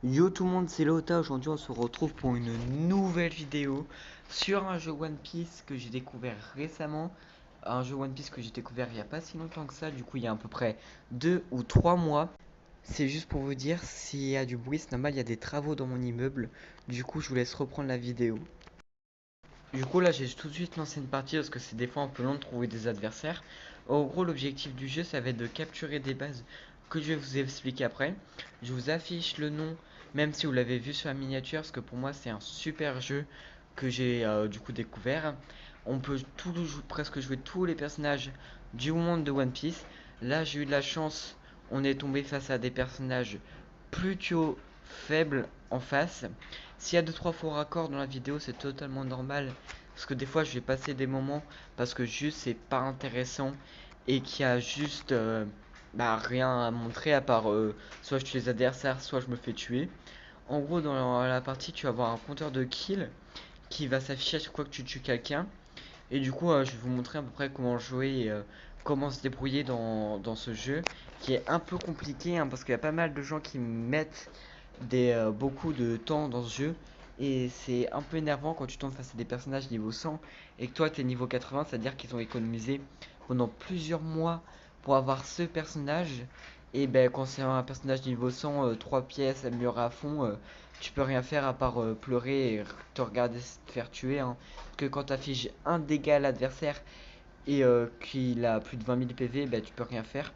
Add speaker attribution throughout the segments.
Speaker 1: Yo tout le monde, c'est Lota. Aujourd'hui, on se retrouve pour une nouvelle vidéo sur un jeu One Piece que j'ai découvert récemment. Un jeu One Piece que j'ai découvert il n'y a pas si longtemps que ça, du coup, il y a à peu près 2 ou 3 mois. C'est juste pour vous dire, s'il y a du bruit, c'est normal, il y a des travaux dans mon immeuble. Du coup, je vous laisse reprendre la vidéo. Du coup, là, j'ai tout de suite lancé une partie parce que c'est des fois un peu long de trouver des adversaires. En gros, l'objectif du jeu, ça va être de capturer des bases que je vais vous expliquer après. Je vous affiche le nom, même si vous l'avez vu sur la miniature, parce que pour moi, c'est un super jeu que j'ai du coup découvert. On peut presque jouer tous les personnages du monde de One Piece. Là, j'ai eu de la chance, on est tombé face à des personnages plutôt faibles en face. S'il y a 2-3 faux raccords dans la vidéo, c'est totalement normal. Parce que des fois, je vais passer des moments parce que juste c'est pas intéressant et qu'il y a juste rien à montrer à part soit je tue les adversaires, soit je me fais tuer. En gros, dans la partie, tu vas avoir un compteur de kills qui va s'afficher à chaque fois que tu tues quelqu'un. Et du coup, je vais vous montrer à peu près comment jouer et comment se débrouiller dans ce jeu qui est un peu compliqué hein, parce qu'il y a pas mal de gens qui mettent beaucoup de temps dans ce jeu. Et c'est un peu énervant quand tu tombes face à des personnages niveau 100 et que toi tu es niveau 80, c'est-à-dire qu'ils ont économisé pendant plusieurs mois pour avoir ce personnage. Et ben quand c'est un personnage niveau 100, 3 pièces amélioré à fond, tu peux rien faire à part pleurer et te regarder te faire tuer. Hein. Parce que quand tu affiches un dégât à l'adversaire et qu'il a plus de 20 000 PV, ben tu peux rien faire.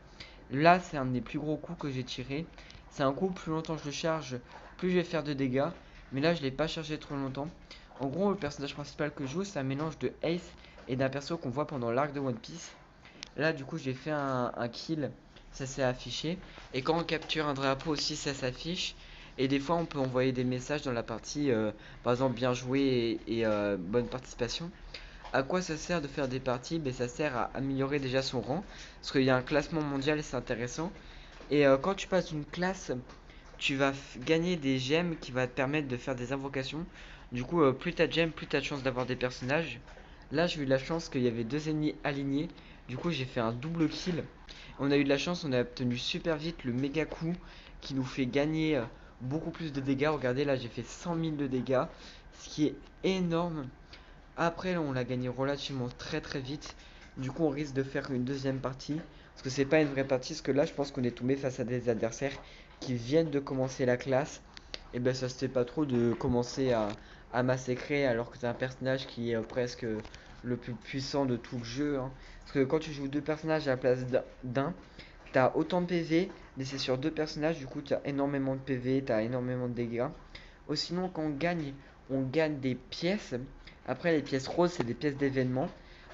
Speaker 1: Là, c'est un des plus gros coups que j'ai tiré. C'est un coup, plus longtemps je le charge, plus je vais faire de dégâts. Mais là, je l'ai pas chargé trop longtemps. En gros, le personnage principal que je joue, c'est un mélange de Ace et d'un perso qu'on voit pendant l'arc de One Piece. Là, du coup, j'ai fait un kill, ça s'est affiché. Et quand on capture un drapeau aussi, ça s'affiche. Et des fois, on peut envoyer des messages dans la partie, par exemple, bien joué et bonne participation. À quoi ça sert de faire des parties? Ben, ça sert à améliorer déjà son rang. Parce qu'il y a un classement mondial et c'est intéressant. Et quand tu passes d'une classe, tu vas gagner des gemmes qui va te permettre de faire des invocations. Du coup, plus t'as de gemmes, plus t'as de chance d'avoir des personnages. Là, j'ai eu de la chance qu'il y avait deux ennemis alignés. Du coup, j'ai fait un double kill. On a eu de la chance, on a obtenu super vite le méga coup qui nous fait gagner beaucoup plus de dégâts. Regardez, là, j'ai fait 100 000 de dégâts, ce qui est énorme. Après, là, on l'a gagné relativement très très vite. Du coup, on risque de faire une deuxième partie. Parce que c'est pas une vraie partie. Parce que là, je pense qu'on est tombé face à des adversaires qui viennent de commencer la classe. Et ben, ça se fait pas trop de commencer à massacrer alors que t'as un personnage qui est presque le plus puissant de tout le jeu. Hein. Parce que quand tu joues deux personnages à la place d'un, t'as autant de PV, mais c'est sur deux personnages. Du coup, t'as énormément de PV, t'as énormément de dégâts. Ou sinon, quand on gagne des pièces. Après, les pièces roses, c'est des pièces d'événement.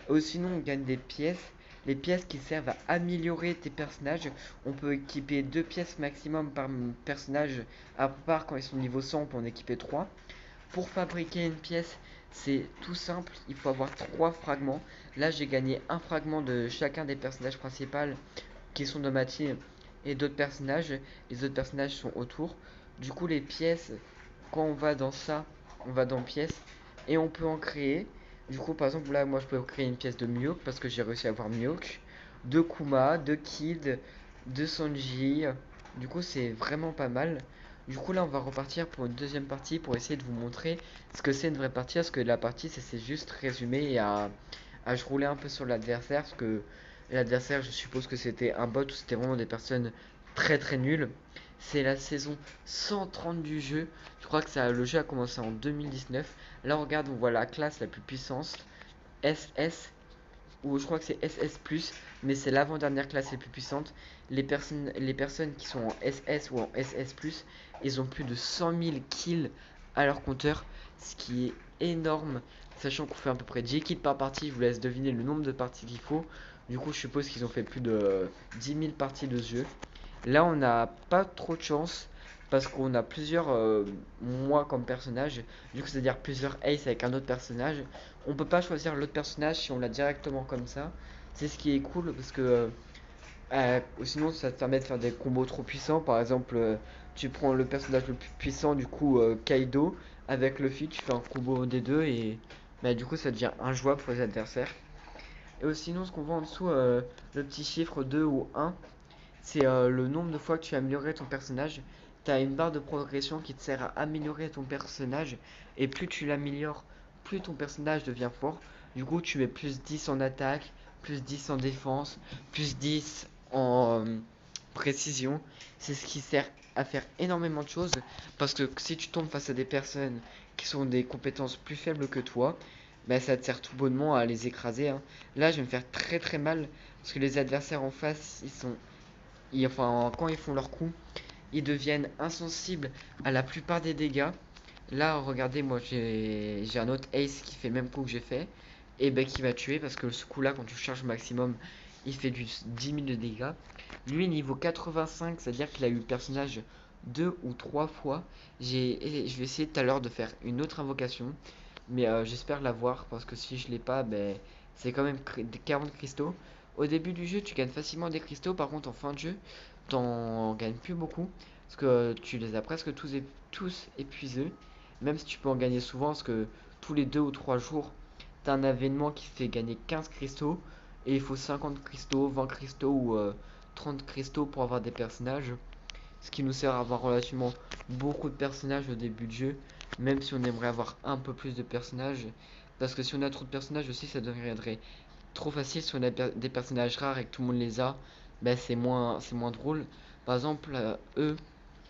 Speaker 1: Ou sinon, on gagne des pièces. Les pièces qui servent à améliorer tes personnages. On peut équiper 2 pièces maximum par personnage. À part quand ils sont niveau 100, on peut en équiper 3. Pour fabriquer une pièce, c'est tout simple. Il faut avoir 3 fragments. Là, j'ai gagné un fragment de chacun des personnages principaux qui sont dans ma team et d'autres personnages. Les autres personnages sont autour. Du coup, les pièces, quand on va dans ça, on va dans pièces et on peut en créer. Du coup, par exemple, là, moi, je peux créer une pièce de Mihawk parce que j'ai réussi à avoir Mihawk, de Kuma, de Kid, de Sanji. Du coup, c'est vraiment pas mal. Du coup, là, on va repartir pour une deuxième partie pour essayer de vous montrer ce que c'est une vraie partie. Parce que la partie, c'est juste résumé et à je roulais un peu sur l'adversaire. Parce que l'adversaire, je suppose que c'était un bot ou c'était vraiment des personnes très très nulles. C'est la saison 130 du jeu. Je crois que le jeu a commencé en 2019. Là, on regarde, on voit la classe la plus puissante, SS, ou je crois que c'est SS+, mais c'est l'avant-dernière classe la plus puissante. Les personnes qui sont en SS ou en SS+, ils ont plus de 100 000 kills à leur compteur, ce qui est énorme, sachant qu'on fait à peu près 10 kills par partie. Je vous laisse deviner le nombre de parties qu'il faut. Du coup, je suppose qu'ils ont fait plus de 10 000 parties de ce jeu. Là, on n'a pas trop de chance parce qu'on a plusieurs moi comme personnage, du coup, c'est-à-dire plusieurs ace avec un autre personnage. On peut pas choisir l'autre personnage si on l'a directement comme ça. C'est ce qui est cool parce que sinon ça te permet de faire des combos trop puissants. Par exemple, tu prends le personnage le plus puissant, du coup Kaido, avec Luffy, tu fais un combo des deux et bah, du coup ça devient injouable pour les adversaires. Et sinon, ce qu'on voit en dessous, le petit chiffre 2 ou 1, c'est le nombre de fois que tu as amélioré ton personnage. t'as une barre de progression qui te sert à améliorer ton personnage. Et plus tu l'améliores, plus ton personnage devient fort. Du coup, tu mets plus 10 en attaque, plus 10 en défense, plus 10 en précision. C'est ce qui sert à faire énormément de choses. Parce que si tu tombes face à des personnes qui sont des compétences plus faibles que toi, bah, ça te sert tout bonnement à les écraser, hein. Là, je vais me faire très très mal. Parce que les adversaires en face, enfin, quand ils font leur coup, ils deviennent insensibles à la plupart des dégâts. Là, regardez, moi j'ai un autre ace qui fait le même coup que j'ai fait. Et ben qui va tuer parce que ce coup là, quand tu charges maximum, il fait du 10 000 de dégâts. Lui, niveau 85, c'est-à-dire qu'il a eu le personnage 2 ou 3 fois. Je vais essayer tout à l'heure de faire une autre invocation. Mais j'espère l'avoir parce que si je l'ai pas, ben c'est quand même 40 cristaux. Au début du jeu, tu gagnes facilement des cristaux. Par contre, en fin de jeu, t'en gagnes plus beaucoup. Parce que tu les as presque tous épuisés. Même si tu peux en gagner souvent, parce que tous les 2 ou 3 jours, t'as un événement qui fait gagner 15 cristaux. Et il faut 50 cristaux, 20 cristaux ou 30 cristaux pour avoir des personnages. Ce qui nous sert à avoir relativement beaucoup de personnages au début de jeu. Même si on aimerait avoir un peu plus de personnages. Parce que si on a trop de personnages aussi, ça deviendrait trop facile. Si on a des personnages rares et que tout le monde les a, ben c'est moins drôle. Par exemple, eux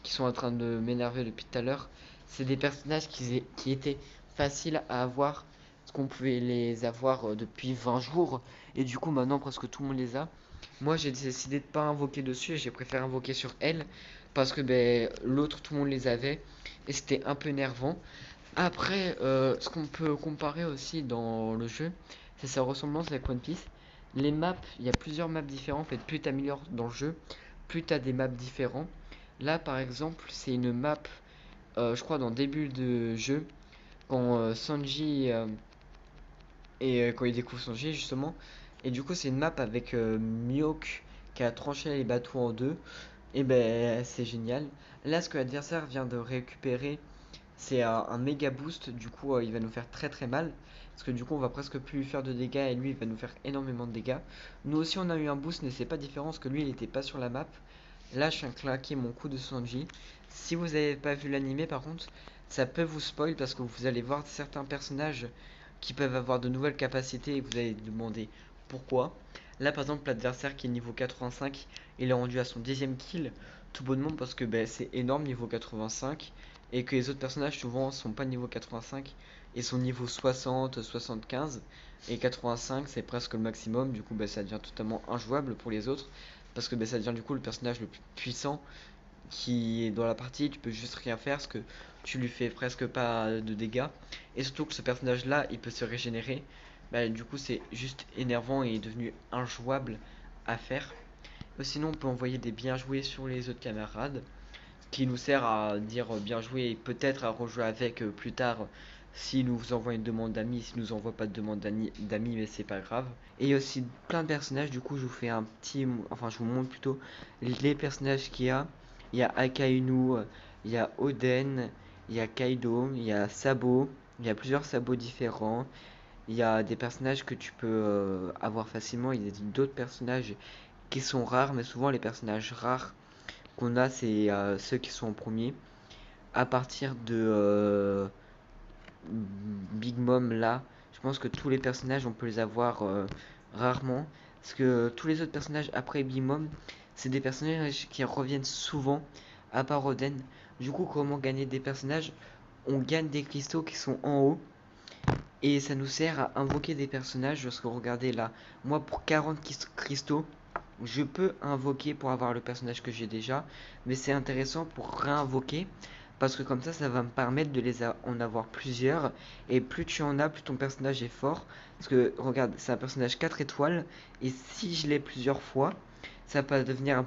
Speaker 1: qui sont en train de m'énerver depuis tout à l'heure, c'est des personnages qui étaient faciles à avoir. Parce qu'on pouvait les avoir depuis 20 jours. Et du coup, maintenant, presque tout le monde les a. Moi, j'ai décidé de pas invoquer dessus et j'ai préféré invoquer sur elle. Parce que ben, l'autre, tout le monde les avait. Et c'était un peu énervant. Après, ce qu'on peut comparer aussi dans le jeu, c'est sa ressemblance avec One Piece. Les maps, il y a plusieurs maps différentes. En fait, plus tu améliores dans le jeu, plus tu as des maps différents. Là, par exemple, c'est une map, je crois, dans le début de jeu, quand Sanji quand il découvre Sanji, justement. Et du coup, c'est une map avec Mihawk qui a tranché les bateaux en deux. Et ben, c'est génial. Là, ce que l'adversaire vient de récupérer, c'est un méga boost. Du coup, il va nous faire très très mal. Parce que du coup, on va presque plus lui faire de dégâts et lui, il va nous faire énormément de dégâts. Nous aussi, on a eu un boost, mais c'est pas différent parce que lui, il était pas sur la map. Là, je viens de claquer mon coup de Sanji. Si vous n'avez pas vu l'animé, par contre, ça peut vous spoil parce que vous allez voir certains personnages qui peuvent avoir de nouvelles capacités et vous allez demander pourquoi. Là, par exemple, l'adversaire qui est niveau 85, il est rendu à son 10ème kill, tout bonnement parce que ben, c'est énorme niveau 85 et que les autres personnages souvent sont pas niveau 85 et sont niveau 60, 75 et 85 c'est presque le maximum, du coup ben, ça devient totalement injouable pour les autres parce que ben, ça devient du coup le personnage le plus puissant qui est dans la partie, tu peux juste rien faire parce que tu lui fais presque pas de dégâts. Et surtout que ce personnage là il peut se régénérer. Bah, du coup c'est juste énervant et est devenu injouable à faire. Sinon on peut envoyer des bien joués sur les autres camarades qui nous sert à dire bien joué et peut-être à rejouer avec plus tard si nous envoie une demande d'amis, si nous envoie pas de demande d'amis, mais c'est pas grave. Et il y a aussi plein de personnages, du coup je vous fais un petit, enfin je vous montre plutôt les personnages qu'il y a. Il y a Akainu, il y a Oden, il y a Kaido, il y a Sabo, il y a plusieurs sabots différents. Il y a des personnages que tu peux avoir facilement, il y a d'autres personnages qui sont rares, mais souvent les personnages rares qu'on a, c'est ceux qui sont en premier. À partir de Big Mom, là, je pense que tous les personnages, on peut les avoir rarement. Parce que tous les autres personnages après Big Mom, c'est des personnages qui reviennent souvent, à part Oden. Du coup, comment gagner des personnages? On gagne des cristaux qui sont en haut. Et ça nous sert à invoquer des personnages. Parce que regardez là, moi pour 40 cristaux, je peux invoquer pour avoir le personnage que j'ai déjà. Mais c'est intéressant pour réinvoquer. Parce que comme ça va me permettre de en avoir plusieurs. Et plus tu en as, plus ton personnage est fort. Parce que regarde, c'est un personnage 4 étoiles. Et si je l'ai plusieurs fois, ça peut devenir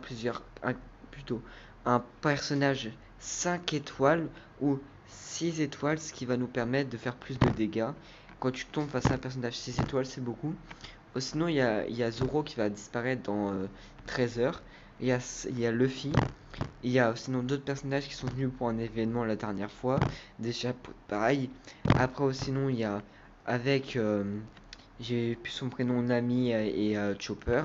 Speaker 1: plutôt un personnage 5 étoiles ou 6 étoiles. Ce qui va nous permettre de faire plus de dégâts. Quand tu tombes face à un personnage 6 étoiles, c'est beaucoup. Sinon, il y a Zoro qui va disparaître dans 13 heures. Il y a Luffy. Il y a sinon d'autres personnages qui sont venus pour un événement la dernière fois. Déjà, pareil. Après, sinon, il y a avec. J'ai plus son prénom Nami et Chopper.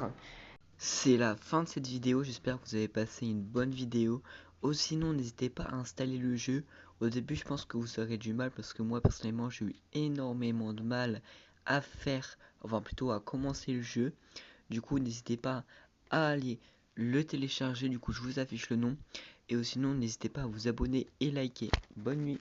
Speaker 1: C'est la fin de cette vidéo. J'espère que vous avez passé une bonne vidéo. Sinon, n'hésitez pas à installer le jeu. Au début, je pense que vous aurez du mal parce que moi, personnellement, j'ai eu énormément de mal à faire, enfin plutôt à commencer le jeu. Du coup, n'hésitez pas à aller le télécharger. Du coup, je vous affiche le nom. Et sinon, n'hésitez pas à vous abonner et liker. Bonne nuit.